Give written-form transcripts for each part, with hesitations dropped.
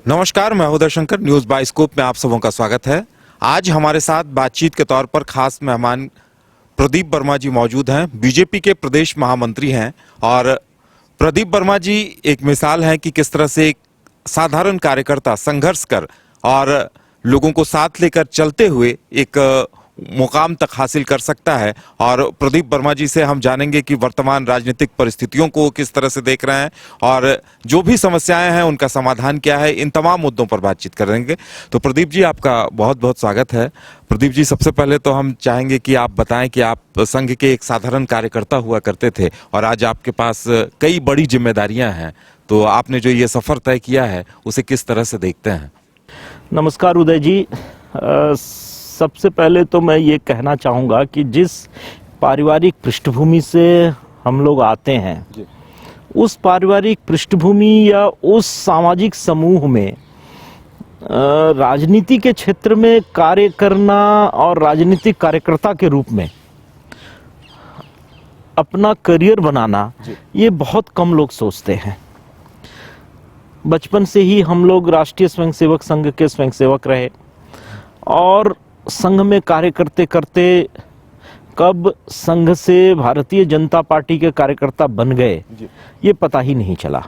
नमस्कार, मैं Uday Shankar. News bioscope में आप सबों का स्वागत है। आज हमारे साथ बातचीत के तौर पर खास मेहमान प्रदीप वर्मा जी मौजूद हैं। बीजेपी के प्रदेश महामंत्री हैं और प्रदीप वर्मा जी एक मिसाल हैं कि किस तरह से एक साधारण कार्यकर्ता संघर्ष कर और लोगों को साथ लेकर चलते हुए एक मुकाम तक हासिल कर सकता है। और प्रदीप वर्मा जी से हम जानेंगे कि वर्तमान राजनीतिक परिस्थितियों को किस तरह से देख रहे हैं और जो भी समस्याएं हैं उनका समाधान क्या है, इन तमाम मुद्दों पर बातचीत करेंगे। तो प्रदीप जी, आपका बहुत बहुत स्वागत है। प्रदीप जी, सबसे पहले तो हम चाहेंगे कि आप बताएं कि आप संघ के एक साधारण कार्यकर्ता हुआ करते थे और आज आपके पास कई बड़ी जिम्मेदारियां हैं, तो आपने जो ये सफर तय किया है उसे किस तरह से देखते हैं? नमस्कार उदय जी। सबसे पहले तो मैं ये कहना चाहूँगा कि जिस पारिवारिक पृष्ठभूमि से हम लोग आते हैं, उस पारिवारिक पृष्ठभूमि या उस सामाजिक समूह में राजनीति के क्षेत्र में कार्य करना और राजनीतिक कार्यकर्ता के रूप में अपना करियर बनाना, ये बहुत कम लोग सोचते हैं। बचपन से ही हम लोग राष्ट्रीय स्वयंसेवक संघ के स्वयंसेवक रहे और संघ में कार्य करते करते कब संघ से भारतीय जनता पार्टी के कार्यकर्ता बन गए ये पता ही नहीं चला।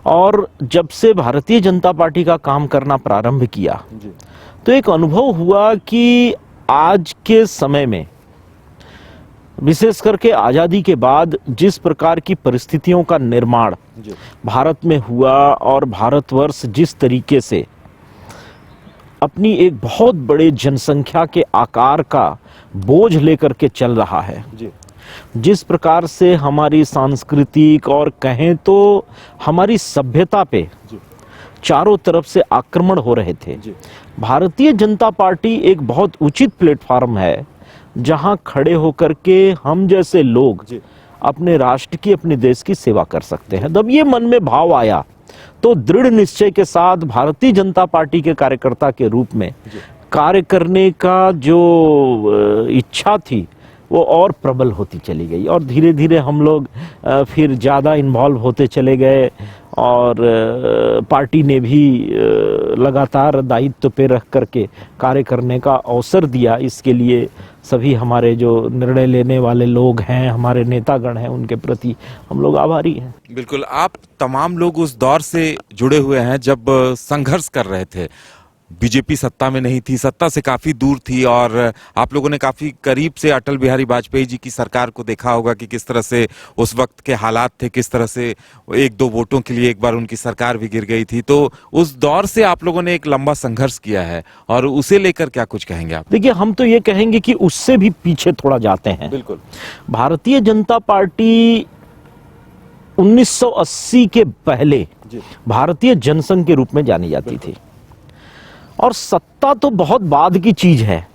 और जब से भारतीय जनता पार्टी का काम करना प्रारंभ किया तो एक अनुभव हुआ कि आज के समय में, विशेष करके आज़ादी के बाद जिस प्रकार की परिस्थितियों का निर्माण भारत में हुआ और भारतवर्ष जिस तरीके से अपनी एक बहुत बड़े जनसंख्या के आकार का बोझ लेकर के चल रहा है, जिस प्रकार से हमारी सांस्कृतिक और कहें तो हमारी सभ्यता पे चारों तरफ से आक्रमण हो रहे थे, भारतीय जनता पार्टी एक बहुत उचित प्लेटफॉर्म है जहां खड़े होकर के हम जैसे लोग अपने राष्ट्र की, अपने देश की सेवा कर सकते हैं। जब ये मन में भाव आया तो दृढ़ निश्चय के साथ भारतीय जनता पार्टी के कार्यकर्ता के रूप में कार्य करने का जो इच्छा थी वो और प्रबल होती चली गई और धीरे धीरे हम लोग फिर ज़्यादा इन्वॉल्व होते चले गए और पार्टी ने भी लगातार दायित्व पे रख करके कार्य करने का अवसर दिया। इसके लिए सभी हमारे जो निर्णय लेने वाले लोग हैं, हमारे नेतागण हैं, उनके प्रति हम लोग आभारी हैं। बिल्कुल, आप तमाम लोग उस दौर से जुड़े हुए हैं जब संघर्ष कर रहे थे। बीजेपी सत्ता में नहीं थी, सत्ता से काफी दूर थी और आप लोगों ने काफी करीब से अटल बिहारी वाजपेयी जी की सरकार को देखा होगा कि किस तरह से उस वक्त के हालात थे, किस तरह से एक दो वोटों के लिए एक बार उनकी सरकार भी गिर गई थी। तो उस दौर से आप लोगों ने एक लंबा संघर्ष किया है और उसे लेकर क्या कुछ कहेंगे आप? देखिए, हम तो ये कहेंगे कि उससे भी पीछे थोड़ा जाते हैं। बिल्कुल, भारतीय जनता पार्टी 1980 के पहले भारतीय जनसंघ के रूप में जानी जाती थी और सत्ता तो बहुत बाद की चीज है।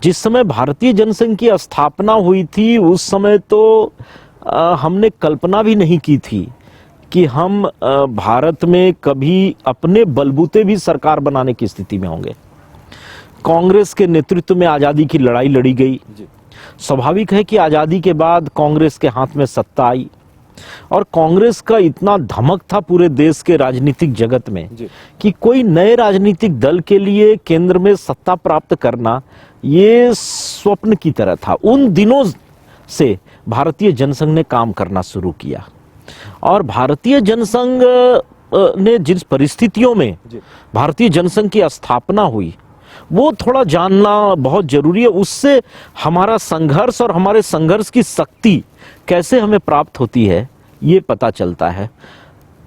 जिस समय भारतीय जनसंघ की स्थापना हुई थी उस समय तो हमने कल्पना भी नहीं की थी कि हम भारत में कभी अपने बलबूते भी सरकार बनाने की स्थिति में होंगे। कांग्रेस के नेतृत्व में आज़ादी की लड़ाई लड़ी गई। स्वाभाविक है कि आज़ादी के बाद कांग्रेस के हाथ में सत्ता आई और कांग्रेस का इतना धमक था पूरे देश के राजनीतिक जगत में कि कोई नए राजनीतिक दल के लिए केंद्र में सत्ता प्राप्त करना ये स्वप्न की तरह था। उन दिनों से भारतीय जनसंघ ने काम करना शुरू किया और भारतीय जनसंघ ने जिस परिस्थितियों में भारतीय जनसंघ की स्थापना हुई वो थोड़ा जानना बहुत जरूरी है। उससे हमारा संघर्ष और हमारे संघर्ष की शक्ति कैसे हमें प्राप्त होती है ये पता चलता है।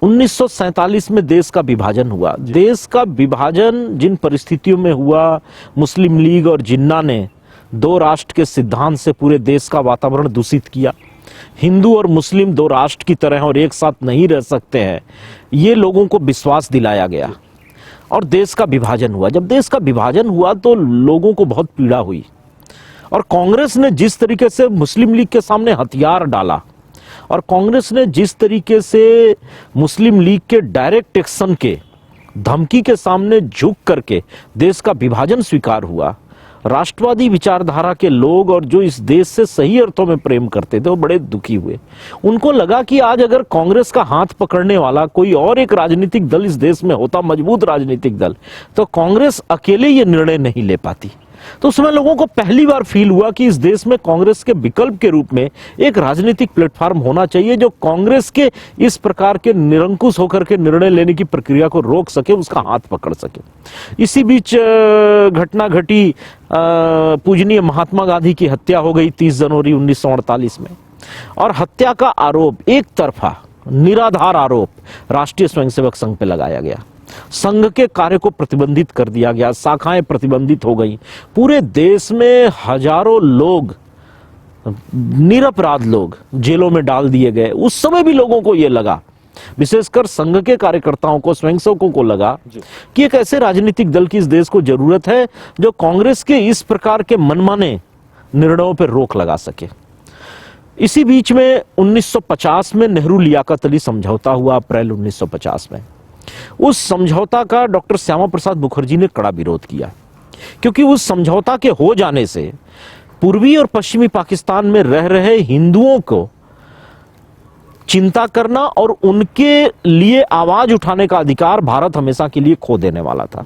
1947 में देश का विभाजन हुआ। देश का विभाजन जिन परिस्थितियों में हुआ, मुस्लिम लीग और जिन्ना ने दो राष्ट्र के सिद्धांत से पूरे देश का वातावरण दूषित किया। हिंदू और मुस्लिम दो राष्ट्र की तरह और एक साथ नहीं रह सकते हैं, ये लोगों को विश्वास दिलाया गया और देश का विभाजन हुआ। जब देश का विभाजन हुआ तो लोगों को बहुत पीड़ा हुई और कांग्रेस ने जिस तरीके से मुस्लिम लीग के सामने हथियार डाला और कांग्रेस ने जिस तरीके से मुस्लिम लीग के डायरेक्ट एक्शन के धमकी के सामने झुक करके देश का विभाजन स्वीकार हुआ राष्ट्रवादी विचारधारा के लोग और जो इस देश से सही अर्थों में प्रेम करते थे वो बड़े दुखी हुए। उनको लगा कि आज अगर कांग्रेस का हाथ पकड़ने वाला कोई और एक राजनीतिक दल इस देश में होता, मजबूत राजनीतिक दल, तो कांग्रेस अकेले ये निर्णय नहीं ले पाती। तो उसमें लोगों को पहली बार फील हुआ कि इस देश में कांग्रेस के विकल्प के रूप में एक राजनीतिक प्लेटफॉर्म होना चाहिए जो कांग्रेस के इस प्रकार के निरंकुश होकर के निर्णय लेने की प्रक्रिया को रोक सके, उसका हाथ पकड़ सके। इसी बीच घटना घटी, पूजनीय महात्मा गांधी की हत्या हो गई 30 जनवरी 1948 में, और हत्या का आरोप, एक तरफा निराधार आरोप, राष्ट्रीय स्वयंसेवक संघ पे लगाया गया। संघ के कार्य को प्रतिबंधित कर दिया गया, शाखाएं प्रतिबंधित हो गई। पूरे देश में हजारों लोग, निरपराध लोग जेलों में डाल दिए गए। उस समय भी लोगों को यह लगा, विशेषकर संघ के कार्यकर्ताओं को, स्वयंसेवकों को लगा कि एक ऐसे राजनीतिक दल की इस देश को जरूरत है जो कांग्रेस के इस प्रकार के मनमाने निर्णयों पर रोक लगा सके। इसी बीच में 1950 में नेहरू लियाकत अली समझौता हुआ, अप्रैल 1950 में। उस समझौता का डॉक्टर श्यामा प्रसाद मुखर्जी ने कड़ा विरोध किया, क्योंकि उस समझौता के हो जाने से पूर्वी और पश्चिमी पाकिस्तान में रह रहे हिंदुओं को चिंता करना और उनके लिए आवाज उठाने का अधिकार भारत हमेशा के लिए खो देने वाला था।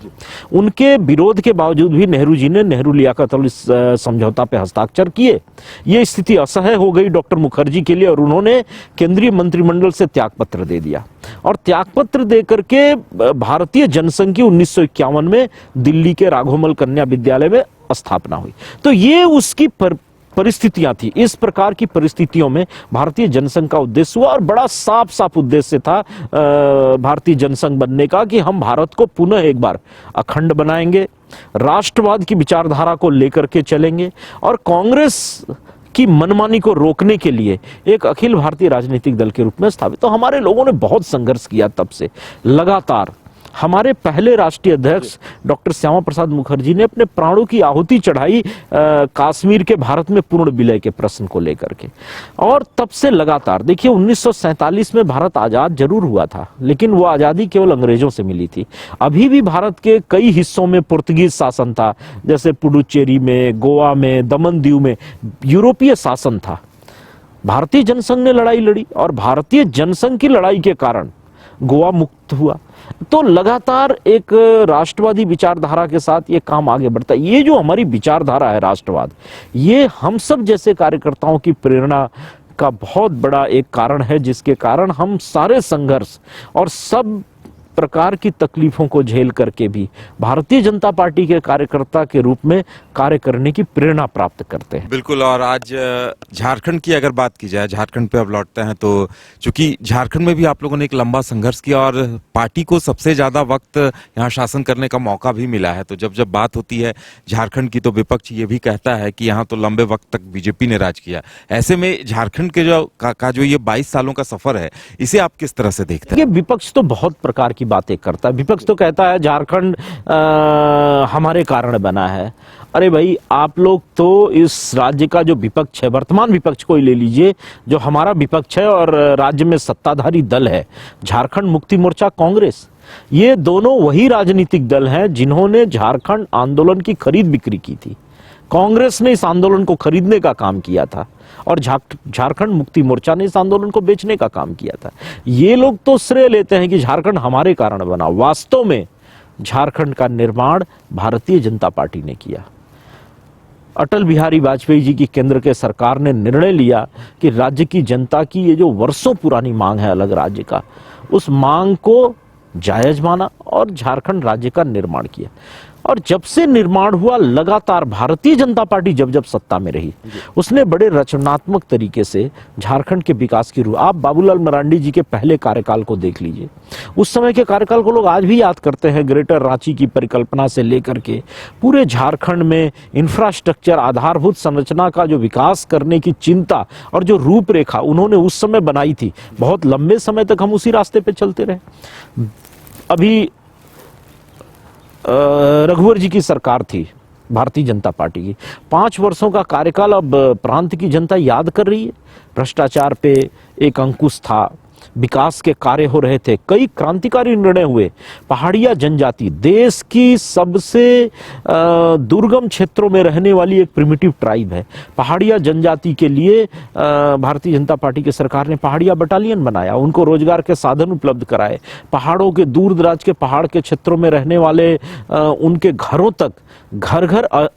उनके विरोध के बावजूद भी नेहरू जी ने नेहरू लियाकत अली समझौता पे हस्ताक्षर किए। यह स्थिति असह्य हो गई डॉक्टर मुखर्जी के लिए और उन्होंने केंद्रीय मंत्रिमंडल से त्यागपत्र दे दिया, और त्यागपत्र देकर के भारतीय जनसंघ की 1951 में दिल्ली के राघोमल कन्या विद्यालय में स्थापना हुई। तो ये उसकी परिस्थितियां थी। इस प्रकार की परिस्थितियों में भारतीय जनसंघ का उद्देश्य हुआ, और बड़ा साफ साफ उद्देश्य था भारतीय जनसंघ बनने का कि हम भारत को पुनः एक बार अखंड बनाएंगे, राष्ट्रवाद की विचारधारा को लेकर के चलेंगे, और कांग्रेस की मनमानी को रोकने के लिए एक अखिल भारतीय राजनीतिक दल के रूप में स्थापित। तो हमारे लोगों ने बहुत संघर्ष किया तब से लगातार। हमारे पहले राष्ट्रीय अध्यक्ष डॉक्टर श्यामा प्रसाद मुखर्जी ने अपने प्राणों की आहुति चढ़ाई कश्मीर के भारत में पूर्ण विलय के प्रश्न को लेकर के, और तब से लगातार। देखिए 1947 में भारत आजाद जरूर हुआ था, लेकिन वो आजादी केवल अंग्रेजों से मिली थी। अभी भी भारत के कई हिस्सों में पुर्तगीज शासन था, जैसे पुडुचेरी में, गोवा में, दमन दीव में यूरोपीय शासन था। भारतीय जनसंघ ने लड़ाई लड़ी, और भारतीय जनसंघ की लड़ाई के कारण गोवा मुक्त हुआ। तो लगातार एक राष्ट्रवादी विचारधारा के साथ ये काम आगे बढ़ता है। ये जो हमारी विचारधारा है राष्ट्रवाद, ये हम सब जैसे कार्यकर्ताओं की प्रेरणा का बहुत बड़ा एक कारण है, जिसके कारण हम सारे संघर्ष और सब प्रकार की तकलीफों को झेल करके भी भारतीय जनता पार्टी के कार्यकर्ता के रूप में कार्य करने की प्रेरणा प्राप्त करते हैं। बिल्कुल। और आज झारखंड की अगर बात की जाए, झारखंड पे अब लौटते हैं, तो चूंकि झारखंड में भी आप लोगों ने एक लंबा संघर्ष किया और पार्टी को सबसे ज्यादा वक्त यहाँ शासन करने का मौका भी मिला है, तो जब बात होती है झारखंड की, तो विपक्ष ये भी कहता है कि यहाँ तो लंबे वक्त तक बीजेपी ने राज किया। ऐसे में झारखंड के जो ये 22 सालों का सफर है, इसे आप किस तरह से देखते हैं? विपक्ष तो बहुत प्रकार की बातें करता है। विपक्ष तो कहता है झारखंड हमारे कारण बना है। अरे भाई, आप लोग तो इस राज्य का जो विपक्ष है, वर्तमान विपक्ष को ही ले लीजिए, जो हमारा विपक्ष है और राज्य में सत्ताधारी दल है झारखंड मुक्ति मोर्चा, कांग्रेस, ये दोनों वही राजनीतिक दल हैं जिन्होंने झारखंड आंदोलन की खरीद बिक्री की थी। कांग्रेस ने इस आंदोलन को खरीदने का काम किया था, और झारखंड मुक्ति मोर्चा ने इस आंदोलन को बेचने का काम किया था। ये लोग तो श्रेय लेते हैं कि झारखंड हमारे कारण बना। वास्तव में झारखंड का निर्माण भारतीय जनता पार्टी ने किया। अटल बिहारी वाजपेयी जी की केंद्र के सरकार ने निर्णय लिया कि राज्य की जनता की ये जो वर्षों पुरानी मांग है अलग राज्य का, उस मांग को जायज माना और झारखंड राज्य का निर्माण किया। और जब से निर्माण हुआ, लगातार भारतीय जनता पार्टी जब सत्ता में रही, उसने बड़े रचनात्मक तरीके से झारखंड के विकास की रूह। आप बाबूलाल मरांडी जी के पहले कार्यकाल को देख लीजिए। उस समय के कार्यकाल को लोग आज भी याद करते हैं। ग्रेटर रांची की परिकल्पना से लेकर के पूरे झारखंड में इंफ्रास्ट्रक्चर, आधारभूत संरचना का जो विकास करने की चिंता और जो रूपरेखा उन्होंने उस समय बनाई थी, बहुत लंबे समय तक हम उसी रास्ते पे चलते रहे। अभी रघुवर जी की सरकार थी भारतीय जनता पार्टी की, 5 वर्षों का कार्यकाल अब प्रांत की जनता याद कर रही है। भ्रष्टाचार पे एक अंकुश था, विकास के कार्य हो रहे थे, कई क्रांतिकारी निर्णय हुए। पहाड़िया जनजाति देश की सबसे दुर्गम क्षेत्रों में रहने वाली एक प्रिमिटिव ट्राइब है। पहाड़िया जनजाति के लिए भारतीय जनता पार्टी की सरकार ने पहाड़िया बटालियन बनाया, उनको रोजगार के साधन उपलब्ध कराए, पहाड़ों के दूर दराज के पहाड़ के क्षेत्रों में रहने वाले उनके घरों तक घर घर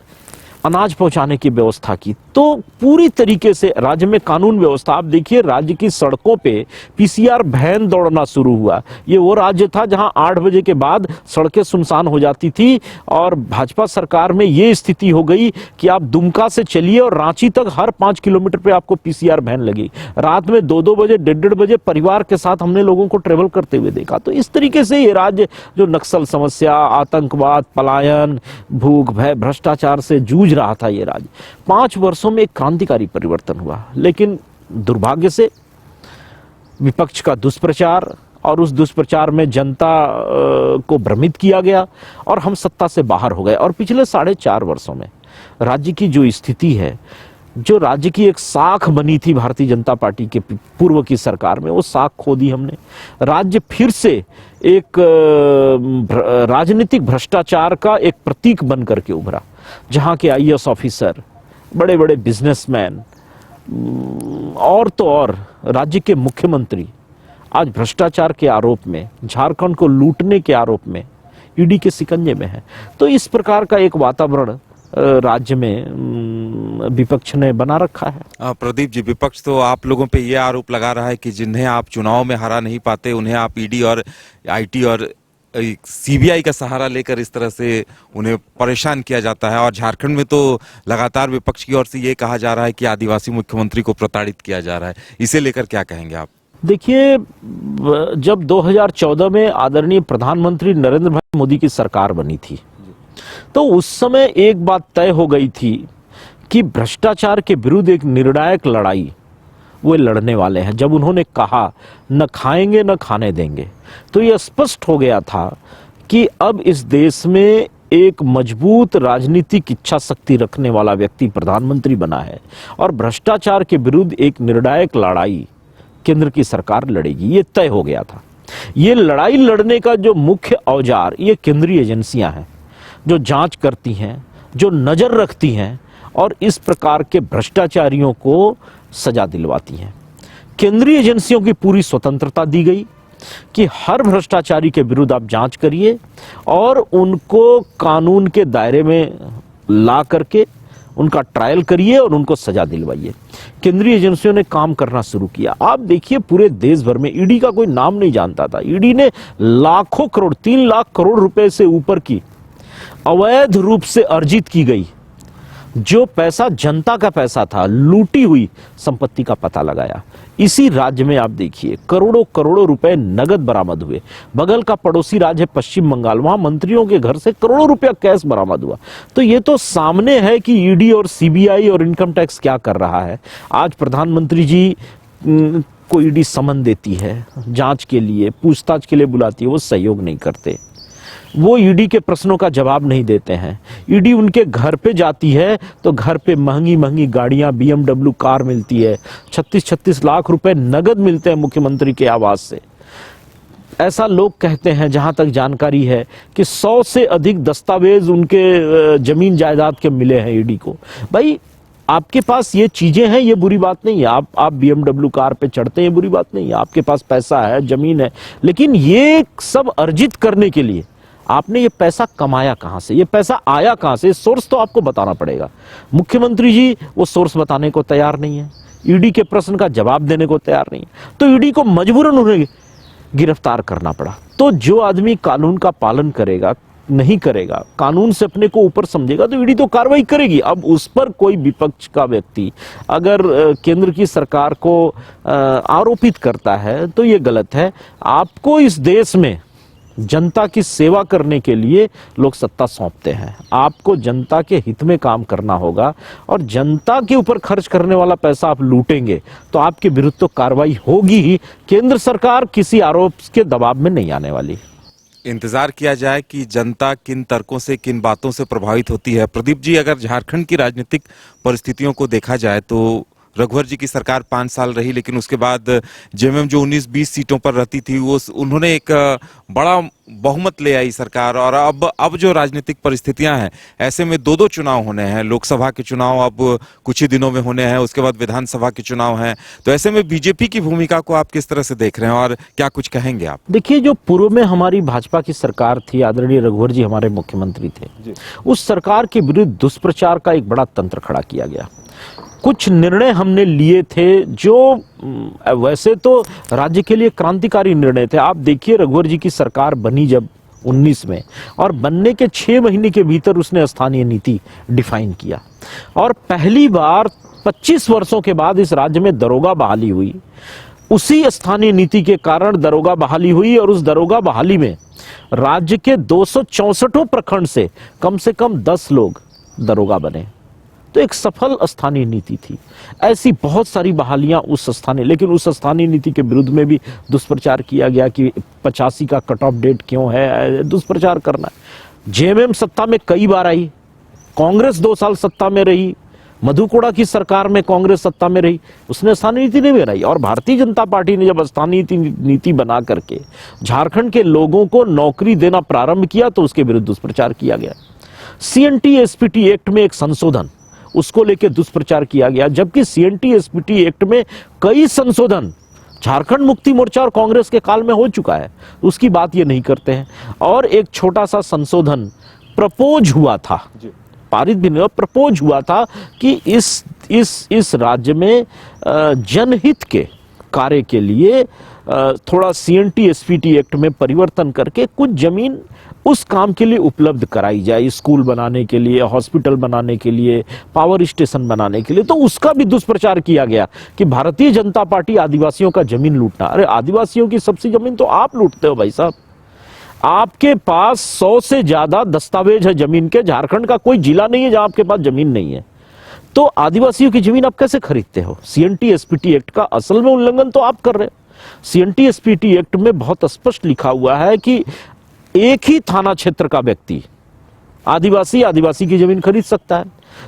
अनाज पहुंचाने की व्यवस्था की। तो पूरी तरीके से राज्य में कानून व्यवस्था, आप देखिए राज्य की सड़कों पे पीसीआर वैन दौड़ना शुरू हुआ। ये वो राज्य था जहां 8 बजे के बाद सड़कें सुनसान हो जाती थी और भाजपा सरकार में ये स्थिति हो गई कि आप दुमका से चलिए और रांची तक हर 5 किलोमीटर पे आपको पीसीआर वैन लगी। रात में 2-2 बजे 1:30 बजे परिवार के साथ हमने लोगों को ट्रेवल करते हुए देखा। तो इस तरीके से ये राज्य जो नक्सल समस्या, आतंकवाद, पलायन, भूख, भय, भ्रष्टाचार से जूझ रहा था, ये राज्य 5 वर्षों में एक क्रांतिकारी परिवर्तन हुआ। लेकिन दुर्भाग्य से विपक्ष का दुष्प्रचार और उस दुष्प्रचार में जनता को भ्रमित किया गया और हम सत्ता से बाहर हो गए। और पिछले 4.5 वर्षों में राज्य की जो स्थिति है, जो राज्य की एक साख बनी थी भारतीय जनता पार्टी के पूर्व की सरकार में, वो साख खो दी हमने। राज्य फिर से एक राजनीतिक भ्रष्टाचार का एक प्रतीक बन करके उभरा, जहां के आईएएस ऑफिसर, बड़े बड़े बिजनेसमैन और तो और राज्य के मुख्यमंत्री आज भ्रष्टाचार के आरोप में, झारखंड को लूटने के आरोप में ईडी के शिकंजे में है। तो इस प्रकार का एक वातावरण राज्य में विपक्ष ने बना रखा है। प्रदीप जी, विपक्ष तो आप लोगों पे ये आरोप लगा रहा है कि जिन्हें आप चुनाव में हरा नहीं पाते, उन्हें आप ईडी और आईटी और सीबीआई का सहारा लेकर इस तरह से उन्हें परेशान किया जाता है। और झारखंड में तो लगातार विपक्ष की ओर से ये कहा जा रहा है कि आदिवासी मुख्यमंत्री को प्रताड़ित किया जा रहा है। इसे लेकर क्या कहेंगे आप? देखिए, जब 2014 में आदरणीय प्रधानमंत्री नरेंद्र भाई मोदी की सरकार बनी थी, तो उस समय एक बात तय हो गई थी कि भ्रष्टाचार के विरुद्ध एक निर्णायक लड़ाई वो लड़ने वाले हैं। जब उन्होंने कहा न खाएंगे न खाने देंगे, तो ये स्पष्ट हो गया था कि अब इस देश में एक मजबूत राजनीतिक इच्छा शक्ति रखने वाला व्यक्ति प्रधानमंत्री बना है और भ्रष्टाचार के विरुद्ध एक निर्णायक लड़ाई केंद्र की सरकार लड़ेगी, ये तय हो गया था। ये लड़ाई लड़ने का जो मुख्य औजार ये केंद्रीय एजेंसियां हैं, जो जांच करती हैं, जो नजर रखती हैं और इस प्रकार के भ्रष्टाचारियों को सजा दिलवाती हैं। केंद्रीय एजेंसियों की पूरी स्वतंत्रता दी गई कि हर भ्रष्टाचारी के विरुद्ध आप जांच करिए और उनको कानून के दायरे में ला करके उनका ट्रायल करिए और उनको सजा दिलवाइए। केंद्रीय एजेंसियों ने काम करना शुरू किया। आप देखिए, पूरे देश भर में ईडी का कोई नाम नहीं जानता था। ईडी ने लाखों करोड़, 3 लाख करोड़ रुपए से ऊपर की अवैध रूप से अर्जित की गई जो पैसा जनता का पैसा था, लूटी हुई संपत्ति का पता लगाया। इसी राज्य में आप देखिए करोड़ों करोड़ों रुपए नगद बरामद हुए। बगल का पड़ोसी राज्य है पश्चिम बंगाल, वहां मंत्रियों के घर से करोड़ों रुपया कैश बरामद हुआ। तो ये तो सामने है कि ईडी और सीबीआई और इनकम टैक्स क्या कर रहा है। आज प्रधानमंत्री जी को ईडी समन देती है, जांच के लिए, पूछताछ के लिए बुलाती है, वो सहयोग नहीं करते। वो ईडी के प्रश्नों का जवाब नहीं देते हैं। ईडी उनके घर पे जाती है तो घर पे महंगी महंगी गाड़ियां, BMW कार मिलती है, 36-36 लाख रुपए नगद मिलते हैं मुख्यमंत्री के आवास से। ऐसा लोग कहते हैं, जहां तक जानकारी है, कि 100 से अधिक दस्तावेज उनके जमीन जायदाद के मिले हैं ईडी को। भाई, आपके पास ये चीजें हैं, ये बुरी बात नहीं है। आप BMW कार पे चढ़ते हैं, ये बुरी बात नहीं है। आपके पास पैसा है, जमीन है, लेकिन ये सब अर्जित करने के लिए आपने ये पैसा कमाया कहां से, ये पैसा आया कहां से, सोर्स तो आपको बताना पड़ेगा। मुख्यमंत्री जी वो सोर्स बताने को तैयार नहीं है, ईडी के प्रश्न का जवाब देने को तैयार नहीं है। तो ईडी को मजबूरन उन्हें गिरफ्तार करना पड़ा। तो जो आदमी कानून का पालन करेगा, नहीं करेगा, कानून से अपने को ऊपर समझेगा, तो ईडी तो कार्रवाई करेगी। अब उस पर कोई विपक्ष का व्यक्ति अगर केंद्र की सरकार को आरोपित करता है तो ये गलत है। आपको इस देश में जनता की सेवा करने के लिए लोग सत्ता सौंपते हैं। आपको जनता के हित में काम करना होगा और जनता के ऊपर खर्च करने वाला पैसा आप लूटेंगे तो आपके विरुद्ध तो कार्रवाई होगी ही। केंद्र सरकार किसी आरोप के दबाव में नहीं आने वाली। इंतजार किया जाए कि जनता किन तर्कों से, किन बातों से प्रभावित होती है। प्रदीप जी, अगर झारखंड की राजनीतिक परिस्थितियों को देखा जाए तो रघुवर जी की सरकार 5 साल रही, लेकिन उसके बाद जेएमएम जो 19-20 सीटों पर रहती थी वो उन्होंने एक बड़ा बहुमत ले आई सरकार। और अब जो राजनीतिक परिस्थितियां हैं, ऐसे में दो चुनाव होने हैं, लोकसभा के चुनाव अब कुछ ही दिनों में होने हैं, उसके बाद विधानसभा के चुनाव हैं। तो ऐसे में बीजेपी की भूमिका को आप किस तरह से देख रहे हैं और क्या कुछ कहेंगे आप? देखिए, जो पूर्व में हमारी भाजपा की सरकार थी, आदरणीय रघुवर जी हमारे मुख्यमंत्री थे, उस सरकार के विरुद्ध दुष्प्रचार का एक बड़ा तंत्र खड़ा किया गया। कुछ निर्णय हमने लिए थे जो वैसे तो राज्य के लिए क्रांतिकारी निर्णय थे। आप देखिए, रघुवर जी की सरकार बनी जब 19 में, और बनने के 6 महीने के भीतर उसने स्थानीय नीति डिफाइन किया, और पहली बार 25 वर्षों के बाद इस राज्य में दरोगा बहाली हुई। उसी स्थानीय नीति के कारण दरोगा बहाली हुई, और उस दरोगा बहाली में राज्य के 264 प्रखंड से कम 10 लोग दरोगा बने। तो एक सफल स्थानीय नीति थी। ऐसी बहुत सारी बहालियां उस स्थानीय, लेकिन उस स्थानीय नीति के विरुद्ध में भी दुष्प्रचार किया गया कि 85 का कट ऑफ डेट क्यों है, दुष्प्रचार करना है। जेएमएम सत्ता में कई बार आई, कांग्रेस 2 साल सत्ता में रही, मधु कोड़ा की सरकार में कांग्रेस सत्ता में रही, उसने स्थानीय नीति नहीं बनाई। और भारतीय जनता पार्टी ने जब स्थानीय नीति बना करके झारखंड के लोगों को नौकरी देना प्रारंभ किया तो उसके विरुद्ध दुष्प्रचार किया गया। सीएनटी एसपीटी एक्ट में एक संशोधन, उसको लेकर दुष्प्रचार किया गया, जबकि सीएनटी एसपीटी एक्ट में कई संशोधन झारखंड मुक्ति मोर्चा और कांग्रेस के काल में हो चुका है, उसकी बात ये नहीं करते हैं। और एक छोटा सा संशोधन प्रपोज हुआ था, पारित भी नहीं, प्रपोज हुआ था कि इस राज्य में जनहित के कार्य के लिए थोड़ा सीएनटी एसपीटी एक्ट में परिवर्तन करके कुछ जमीन उस काम के लिए उपलब्ध कराई जाए, स्कूल बनाने के लिए, हॉस्पिटल बनाने के लिए, पावर स्टेशन बनाने के लिए। तो उसका भी दुष्प्रचार किया गया कि भारतीय जनता पार्टी आदिवासियों का जमीन लूटना। अरे, आदिवासियों की सबसे जमीन तो आप लूटते हो भाई साहब। आपके पास 100 से ज्यादा दस्तावेज है जमीन के, झारखंड का कोई जिला नहीं है जहां आपके पास जमीन नहीं है। तो आदिवासियों की जमीन आप कैसे खरीदते हो? सीएनटी एसपीटी एक्ट का असल में उल्लंघन तो आप कर रहे हो। सीएनटी एसपीटी एक्ट में बहुत स्पष्ट लिखा हुआ है कि एक ही थाना क्षेत्र का व्यक्ति आदिवासी की जमीन खरीद सकता है।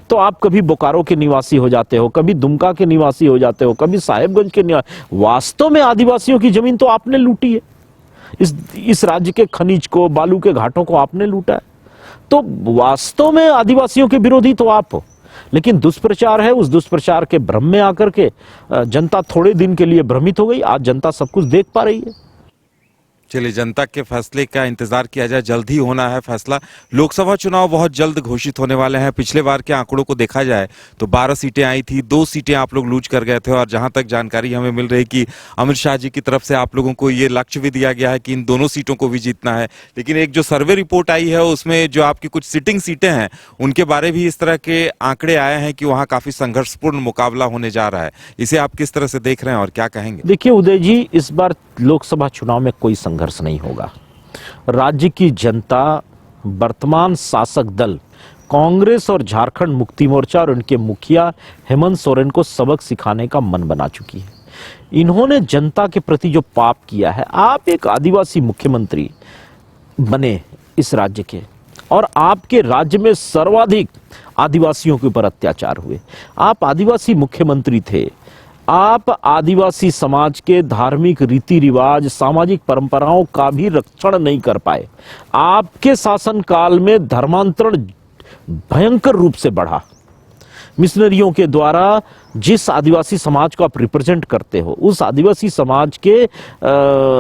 तो आप कभी बोकारो के निवासी हो जाते हो, कभी दुमका के निवासी हो जाते हो, कभी साहेबगंज के निवासी, वास्तव में आदिवासियों की जमीन तो आपने लूटी है। इस राज्य के खनिज को, बालू के घाटों को आपने लूटा है। तो वास्तव में आदिवासियों के विरोधी तो आप हो, लेकिन दुष्प्रचार है। उस दुष्प्रचार के भ्रम में आकर के जनता थोड़े दिन के लिए भ्रमित हो गई। आज जनता सब कुछ देख पा रही है। चलिए, जनता के फैसले का इंतजार किया जाए, जल्द ही होना है फैसला। लोकसभा चुनाव बहुत जल्द घोषित होने वाले हैं। पिछले बार के आंकड़ों को देखा जाए तो 12 सीटें आई थी, 2 सीटें आप लोग लूज कर गए थे, और जहां तक जानकारी हमें मिल रही कि अमित शाह जी की तरफ से आप लोगों को ये लक्ष्य भी दिया गया है कि इन दोनों सीटों को भी जीतना है। लेकिन एक जो सर्वे रिपोर्ट आई है उसमें जो आपकी कुछ सिटिंग सीटें हैं उनके बारे भी इस तरह के आंकड़े आए हैं कि वहां काफी संघर्षपूर्ण मुकाबला होने जा रहा है। इसे आप किस तरह से देख रहे हैं और क्या कहेंगे? देखिए उदय जी, इस बार लोकसभा चुनाव में कोई संघर्ष नहीं होगा। राज्य की जनता वर्तमान शासक दल कांग्रेस और झारखंड मुक्ति मोर्चा और उनके मुखिया हेमंत सोरेन को सबक सिखाने का मन बना चुकी है। इन्होंने जनता के प्रति जो पाप किया है, आप एक आदिवासी मुख्यमंत्री बने इस राज्य के, और आपके राज्य में सर्वाधिक आदिवासियों के ऊपर अत्याचार हुए। आप आदिवासी मुख्यमंत्री थे, आप आदिवासी समाज के धार्मिक रीति रिवाज, सामाजिक परंपराओं का भी रक्षण नहीं कर पाए। आपके शासनकाल में धर्मांतरण भयंकर रूप से बढ़ा। मिशनरियों के द्वारा जिस आदिवासी समाज को आप रिप्रेजेंट करते हो, उस आदिवासी समाज के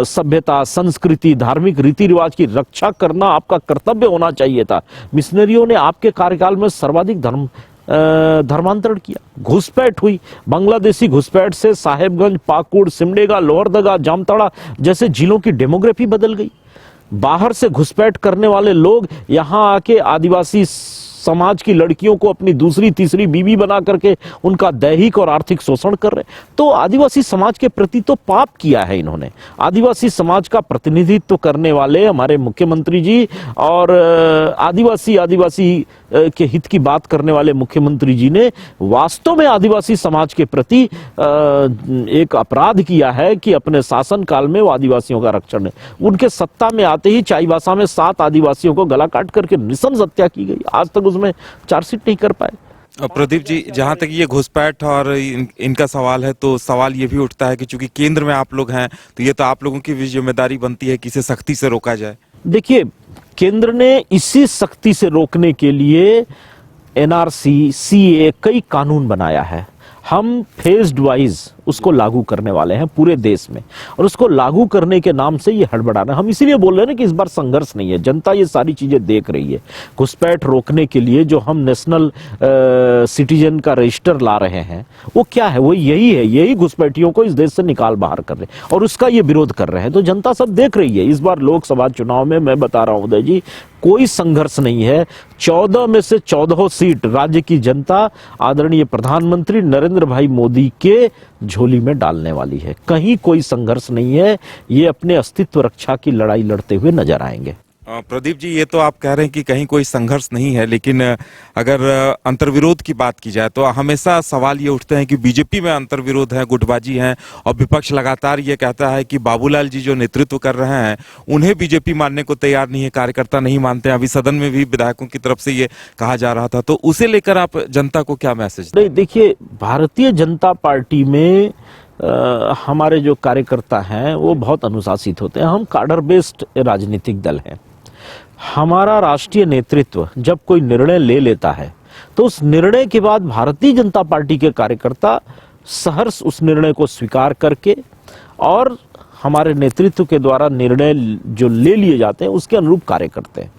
सभ्यता, संस्कृति, धार्मिक रीति रिवाज की रक्षा करना आपका कर्तव्य होना चाहिए था। मिशनरियों ने आपके कार्यकाल में सर्वाधिक धर्मांतरण किया, घुसपैठ हुई। बांग्लादेशी घुसपैठ से साहेबगंज, पाकुड़, सिमडेगा, लोहरदगा, जामताड़ा जैसे जिलों की डेमोग्राफी बदल गई। बाहर से घुसपैठ करने वाले लोग यहां आके आदिवासी समाज की लड़कियों को अपनी दूसरी तीसरी बीवी बना करके उनका दैहिक और आर्थिक शोषण कर रहे। तो आदिवासी समाज के प्रति तो पाप किया है इन्होंने। आदिवासी समाज का प्रतिनिधित्व करने वाले हमारे मुख्यमंत्री जी और आदिवासी के हित की बात करने वाले मुख्यमंत्री जी ने वास्तव में आदिवासी समाज के प्रति एक अपराध किया है कि अपने शासन काल में वो आदिवासियों का रक्षण है। उनके सत्ता में आते ही चाईबासा में 7 आदिवासियों को गला काट करके नृशंस हत्या की गई। आज तक उसमें चार्जशीट नहीं कर पाए। प्रदीप जी, जहां तक ये घुसपैठ और इनका सवाल है, तो सवाल ये भी उठता है कि चूंकि केंद्र में आप लोग हैं, तो ये तो आप लोगों की भी जिम्मेदारी बनती है कि इसे सख्ती से रोका जाए। देखिए, केंद्र ने इसी सख्ती से रोकने के लिए एनआरसी, सीए कई कानून बनाया है। हम फेज्ड वाइज उसको लागू करने वाले हैं पूरे देश में, और उसको लागू करने के नाम से ये हड़बड़ाना, हम इसीलिए बोल रहे हैं ना कि इस बार संघर्ष नहीं है। जनता ये सारी चीजें देख रही है। घुसपैठ रोकने के लिए जो हम नेशनल सिटीजन का रजिस्टर ला रहे हैं, वो क्या है? वो यही है, यही घुसपैठियों को इस देश से निकाल बाहर कर रहे हैं, और उसका ये विरोध कर रहे हैं। तो जनता सब देख रही है। इस बार लोकसभा चुनाव में मैं बता रहा हूं उदय जी, कोई संघर्ष नहीं है। 14 में से 14 सीट राज्य की जनता आदरणीय प्रधानमंत्री नरेंद्र भाई मोदी के झोली में डालने वाली है। कहीं कोई संघर्ष नहीं है। ये अपने अस्तित्व रक्षा की लड़ाई लड़ते हुए नजर आएंगे। प्रदीप जी, ये तो आप कह रहे हैं कि कहीं कोई संघर्ष नहीं है, लेकिन अगर अंतर्विरोध की बात की जाए तो हमेशा सवाल ये उठते हैं कि बीजेपी में अंतर्विरोध है, गुटबाजी है, और विपक्ष लगातार ये कहता है कि बाबूलाल जी जो नेतृत्व कर रहे हैं उन्हें बीजेपी मानने को तैयार नहीं है, कार्यकर्ता नहीं मानते हैं। अभी सदन में भी विधायकों की तरफ से ये कहा जा रहा था, तो उसे लेकर आप जनता को क्या मैसेज दें? देखिए, भारतीय जनता पार्टी में हमारे जो कार्यकर्ता हैं वो बहुत अनुशासित होते हैं। हम कार्डर बेस्ड राजनीतिक दल हैं। हमारा राष्ट्रीय नेतृत्व जब कोई निर्णय ले लेता है तो उस निर्णय के बाद भारतीय जनता पार्टी के कार्यकर्ता सहर्ष उस निर्णय को स्वीकार करके, और हमारे नेतृत्व के द्वारा निर्णय जो ले लिए जाते हैं उसके अनुरूप कार्य करते हैं।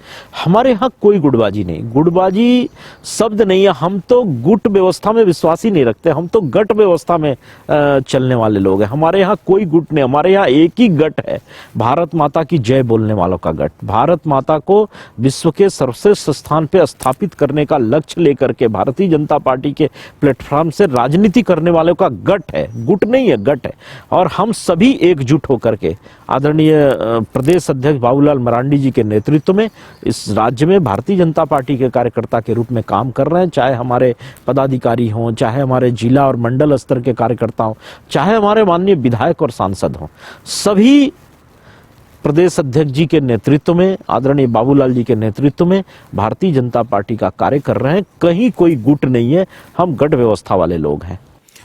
हमारे यहाँ कोई गुटबाजी नहीं, गुटबाजी शब्द नहीं है। हम तो गुट व्यवस्था में विश्वास ही नहीं रखते, हम तो गट व्यवस्था में चलने वाले लोग हैं। हमारे यहाँ कोई गुट नहीं, हमारे यहाँ एक ही गट है, भारत माता की जय बोलने वालों का गट। भारत माता को विश्व के सर्वश्रेष्ठ स्थान पर स्थापित करने का लक्ष्य लेकर के भारतीय जनता पार्टी के प्लेटफॉर्म से राजनीति करने वालों का गट है, गुट नहीं है, गट है। और हम सभी एकजुट होकर के आदरणीय प्रदेश अध्यक्ष बाबूलाल मरांडी जी के नेतृत्व में इस राज्य में भारतीय जनता पार्टी के कार्यकर्ता के रूप में काम कर रहे हैं। चाहे हमारे पदाधिकारी हों, चाहे हमारे जिला और मंडल स्तर के कार्यकर्ता हों, चाहे हमारे माननीय विधायक और सांसद हों, सभी प्रदेश अध्यक्ष जी के नेतृत्व में, आदरणीय बाबूलाल जी के नेतृत्व में भारतीय जनता पार्टी का कार्य कर रहे हैं। कहीं कोई गुट नहीं है, हम गठ व्यवस्था वाले लोग हैं।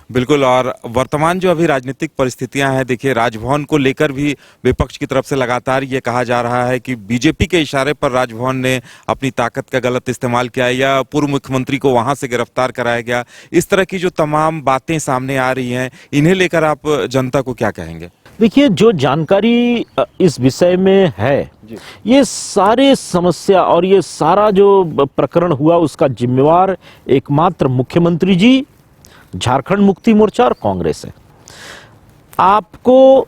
बिल्कुल। और वर्तमान जो अभी राजनीतिक परिस्थितियां हैं, देखिए, राजभवन को लेकर भी विपक्ष की तरफ से लगातार ये कहा जा रहा है कि बीजेपी के इशारे पर राजभवन ने अपनी ताकत का गलत इस्तेमाल किया या पूर्व मुख्यमंत्री को वहां से गिरफ्तार कराया गया। इस तरह की जो तमाम बातें सामने आ रही हैं, इन्हें लेकर आप जनता को क्या कहेंगे? देखिए, जो जानकारी इस विषय में है, ये सारे समस्या और ये सारा जो प्रकरण हुआ उसका जिम्मेवार एकमात्र मुख्यमंत्री जी, झारखंड मुक्ति मोर्चा और कांग्रेस है। आपको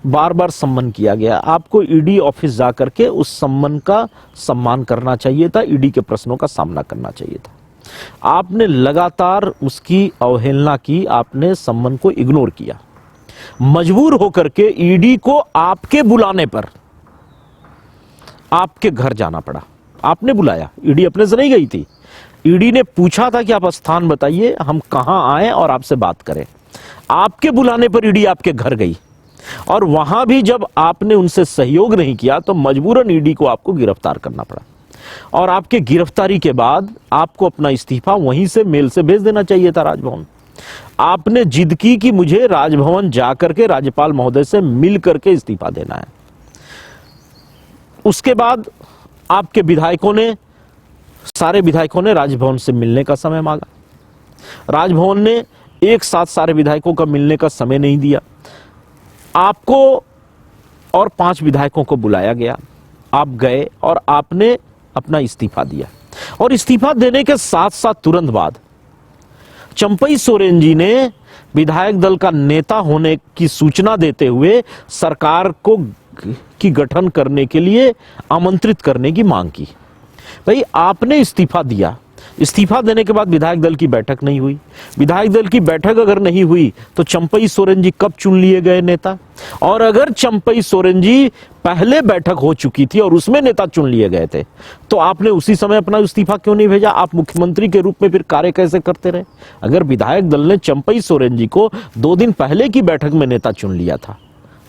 बार बार सम्मन किया गया, आपको ईडी ऑफिस जाकर के उस सम्मन का सम्मान करना चाहिए था, ईडी के प्रश्नों का सामना करना चाहिए था। आपने लगातार उसकी अवहेलना की, आपने सम्मन को इग्नोर किया। मजबूर होकर के ईडी को आपके बुलाने पर आपके घर जाना पड़ा। आपने बुलाया, ईडी अपने से नहीं गई थी। ईडी ने पूछा था कि आप स्थान बताइए, हम कहां आए और आपसे बात करें। आपके बुलाने पर ईडी आपके घर गई, और वहां भी जब आपने उनसे सहयोग नहीं किया तो मजबूरन ईडी को आपको गिरफ्तार करना पड़ा। और आपके गिरफ्तारी के बाद आपको अपना इस्तीफा वहीं से मेल से भेज देना चाहिए था राजभवन। आपने जिद की कि मुझे राजभवन जाकर के राज्यपाल महोदय से मिल करके इस्तीफा देना है। उसके बाद आपके विधायकों ने, सारे विधायकों ने राजभवन से मिलने का समय मांगा। राजभवन ने एक साथ सारे विधायकों का मिलने का समय नहीं दिया। आपको और 5 विधायकों को बुलाया गया, आप गए और आपने अपना इस्तीफा दिया। और इस्तीफा देने के साथ साथ तुरंत बाद चंपई सोरेन जी ने विधायक दल का नेता होने की सूचना देते हुए सरकार को की गठन करने के लिए आमंत्रित करने की मांग की। भाई, आपने इस्तीफा दिया, इस्तीफा देने के बाद विधायक दल की बैठक नहीं हुई। विधायक दल की बैठक अगर नहीं हुई तो चंपई सोरेन जी कब चुन लिए गए नेता? और अगर चंपई सोरेन जी पहले बैठक हो चुकी थी और उसमें नेता चुन लिए गए थे, तो आपने उसी समय अपना इस्तीफा क्यों नहीं भेजा? आप मुख्यमंत्री के रूप में फिर कार्य कैसे करते रहे? अगर विधायक दल ने चंपई सोरेन जी को 2 दिन पहले की बैठक में नेता चुन लिया था,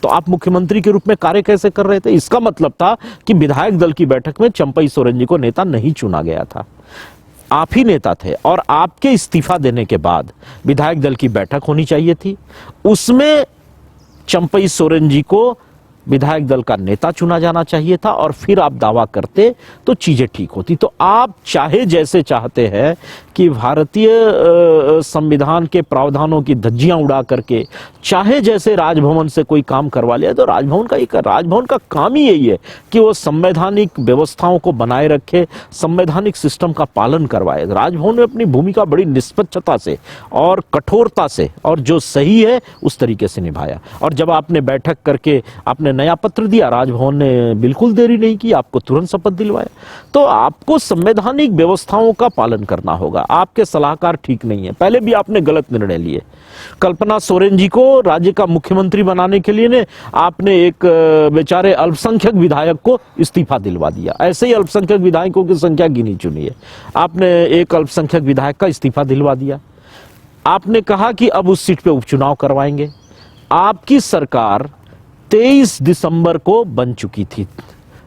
तो आप मुख्यमंत्री के रूप में कार्य कैसे कर रहे थे? इसका मतलब था कि विधायक दल की बैठक में चंपई सोरेन जी को नेता नहीं चुना गया था। आप ही नेता थे और आपके इस्तीफा देने के बाद विधायक दल की बैठक होनी चाहिए थी। उसमें चंपई सोरेन जी को विधायक दल का नेता चुना जाना चाहिए था और फिर आप दावा करते तो चीजें ठीक होती। तो आप चाहे जैसे चाहते हैं कि भारतीय संविधान के प्रावधानों की धज्जियां उड़ा करके चाहे जैसे राजभवन से कोई काम करवा लिया, तो राजभवन का काम ही यही है कि वो संवैधानिक व्यवस्थाओं को बनाए रखे, संवैधानिक सिस्टम का पालन करवाए। राजभवन ने अपनी भूमिका बड़ी निष्पक्षता से और कठोरता से और जो सही है उस तरीके से निभाया। और जब आपने बैठक करके आपने नया पत्र दिया, राजभवन ने बिल्कुल देरी नहीं की, आपको तुरंत शपथ दिलवाया। तो आपको संवैधानिक व्यवस्थाओं का पालन करना होगा। आपके सलाहकार ठीक नहीं है, पहले भी आपने गलत निर्णय लिए। कल्पना सोरेन जी को राज्य का मुख्यमंत्री बनाने के लिए ने आपने एक बेचारे अल्पसंख्यक विधायक को इस्तीफा दिलवा दिया। ऐसे ही अल्पसंख्यक विधायकों की संख्या गिनी चुनी है, आपने एक अल्पसंख्यक विधायक का इस्तीफा दिलवा दिया। आपने कहा कि अब उस सीट पे उपचुनाव करवाएंगे। आपकी सरकार 23 दिसंबर को बन चुकी थी।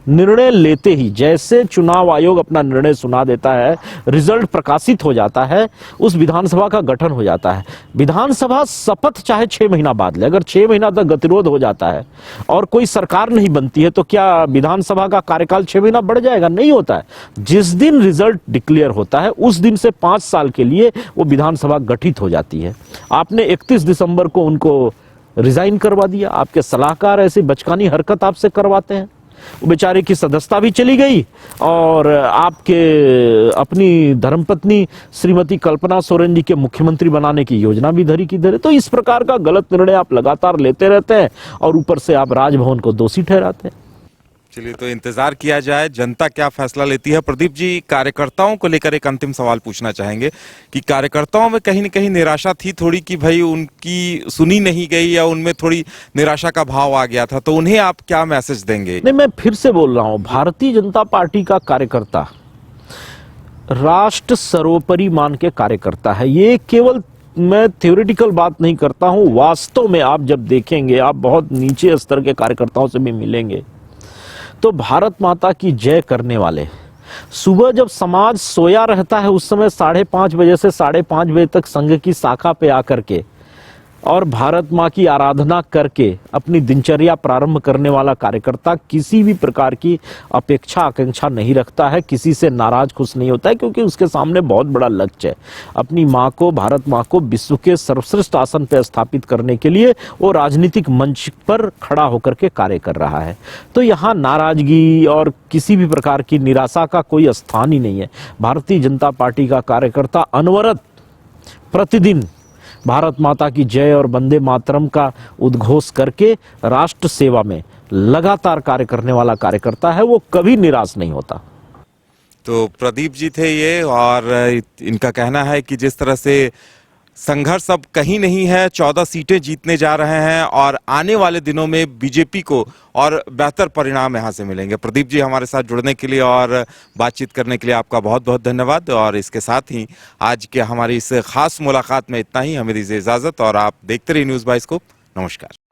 निर्णय लेते ही जैसे चुनाव आयोग अपना निर्णय सुना देता है, रिजल्ट प्रकाशित हो जाता है, उस विधानसभा का गठन हो जाता है। विधानसभा शपथ चाहे 6 महीना बाद ले, अगर 6 महीना तक गतिरोध हो जाता है और कोई सरकार नहीं बनती है तो क्या विधानसभा का कार्यकाल 6 महीना बढ़ जाएगा? नहीं होता है। जिस दिन रिजल्ट डिक्लेयर होता है उस दिन से 5 साल के लिए वो विधानसभा गठित हो जाती है। आपने 31 दिसंबर को उनको रिजाइन करवा दिया। आपके सलाहकार ऐसी बचकानी हरकत आपसे करवाते हैं। वो बेचारे की सदस्यता भी चली गई और आपके अपनी धर्मपत्नी श्रीमती कल्पना सोरेन जी के मुख्यमंत्री बनाने की योजना भी धरी की धरे। तो इस प्रकार का गलत निर्णय आप लगातार लेते रहते हैं और ऊपर से आप राजभवन को दोषी ठहराते हैं। चलिए, तो इंतजार किया जाए जनता क्या फैसला लेती है। प्रदीप जी, कार्यकर्ताओं को लेकर एक अंतिम सवाल पूछना चाहेंगे कि कार्यकर्ताओं में कहीं न कहीं निराशा थी थोड़ी कि भाई उनकी सुनी नहीं गई या उनमें थोड़ी निराशा का भाव आ गया था, तो उन्हें आप क्या मैसेज देंगे? नहीं, मैं फिर से बोल रहा हूं, भारतीय जनता पार्टी का कार्यकर्ता राष्ट्र सर्वोपरि मान के कार्यकर्ता है। ये केवल मैं थ्योरेटिकल बात नहीं करता हूं, वास्तव में आप जब देखेंगे, आप बहुत नीचे स्तर के कार्यकर्ताओं से भी मिलेंगे तो भारत माता की जय करने वाले, सुबह जब समाज सोया रहता है उस समय 5:30 बजे से 5:30 बजे तक संघ की शाखा पे आकर के और भारत माँ की आराधना करके अपनी दिनचर्या प्रारंभ करने वाला कार्यकर्ता किसी भी प्रकार की अपेक्षा आकांक्षा नहीं रखता है, किसी से नाराज खुश नहीं होता है, क्योंकि उसके सामने बहुत बड़ा लक्ष्य है। अपनी माँ को, भारत माँ को विश्व के सर्वश्रेष्ठ आसन पर स्थापित करने के लिए वो राजनीतिक मंच पर खड़ा होकर के कार्य कर रहा है। तो यहाँ नाराजगी और किसी भी प्रकार की निराशा का कोई स्थान ही नहीं है। भारतीय जनता पार्टी का कार्यकर्ता अनवरत प्रतिदिन भारत माता की जय और वंदे मातरम का उद्घोष करके राष्ट्र सेवा में लगातार कार्य करने वाला कार्यकर्ता है, वो कभी निराश नहीं होता। तो प्रदीप जी थे ये, और इनका कहना है कि जिस तरह से संघर्ष अब कहीं नहीं है, 14 सीटें जीतने जा रहे हैं और आने वाले दिनों में बीजेपी को और बेहतर परिणाम यहां से मिलेंगे। प्रदीप जी, हमारे साथ जुड़ने के लिए और बातचीत करने के लिए आपका बहुत बहुत धन्यवाद। और इसके साथ ही आज के हमारी इस खास मुलाकात में इतना ही। हमें दीजिए इजाजत और आप देखते रहिए न्यूज़ बाइस्कोप। नमस्कार।